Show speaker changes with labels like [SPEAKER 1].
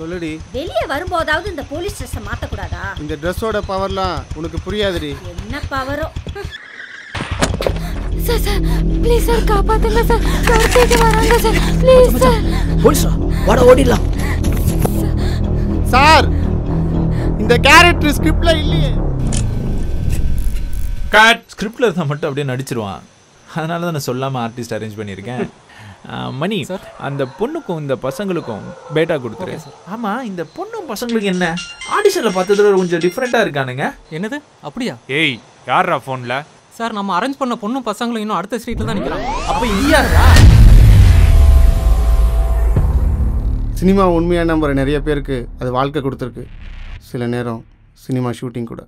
[SPEAKER 1] சொல்லுடி.
[SPEAKER 2] வெளியே வரும்போதாவது இந்த போலீஸ் ட்ரெஸ்ஸை மாற்றக்கூடாதா?
[SPEAKER 1] இந்த ட்ரெஸ்ஸோட பவர்லாம் உனக்கு புரியாதுடி.
[SPEAKER 2] என்ன பவரோ?
[SPEAKER 3] சார் சார் ப்ளீஸ் சார் காப்பாத்துங்க சார். கார்த்திக் வராங்க சார் ப்ளீஸ் சார்.
[SPEAKER 4] போலீஸ் வாடா ஓடிடலாம்.
[SPEAKER 1] சார் இந்த கேரக்டர் ஸ்கிரிப்ட்ல இல்லையே.
[SPEAKER 5] ஸ்கிரிப்டில் இருந்தால் மட்டும் அப்படியே நடிச்சிருவான். அதனால தான் நான் சொல்லாமல் ஆர்டிஸ்ட் அரேஞ்ச் பண்ணியிருக்கேன். மணி அந்த பொண்ணுக்கும் இந்த பசங்களுக்கும் பேட்டா கொடுத்துரு. ஆமாம் இந்த பொண்ணும் பசங்களுக்கு என்ன ஆடிஷனில் பார்த்ததுல கொஞ்சம் டிஃப்ரெண்ட்டாக இருக்கானுங்க.
[SPEAKER 6] என்னது அப்படியா?
[SPEAKER 7] ஏய் யாரா ஃபோனில்?
[SPEAKER 6] சார் நம்ம அரேஞ்ச் பண்ண பொண்ணும் பசங்களும் இன்னும் அடுத்த ஸ்ட்ரீட்டில் தான் நிற்கிறாங்க.
[SPEAKER 5] அப்போ இது யாரா?
[SPEAKER 1] சினிமா உண்மையாக நம்புற நிறைய பேருக்கு அது வாழ்க்கை கொடுத்துருக்கு. சில நேரம் சினிமா ஷூட்டிங் கூட.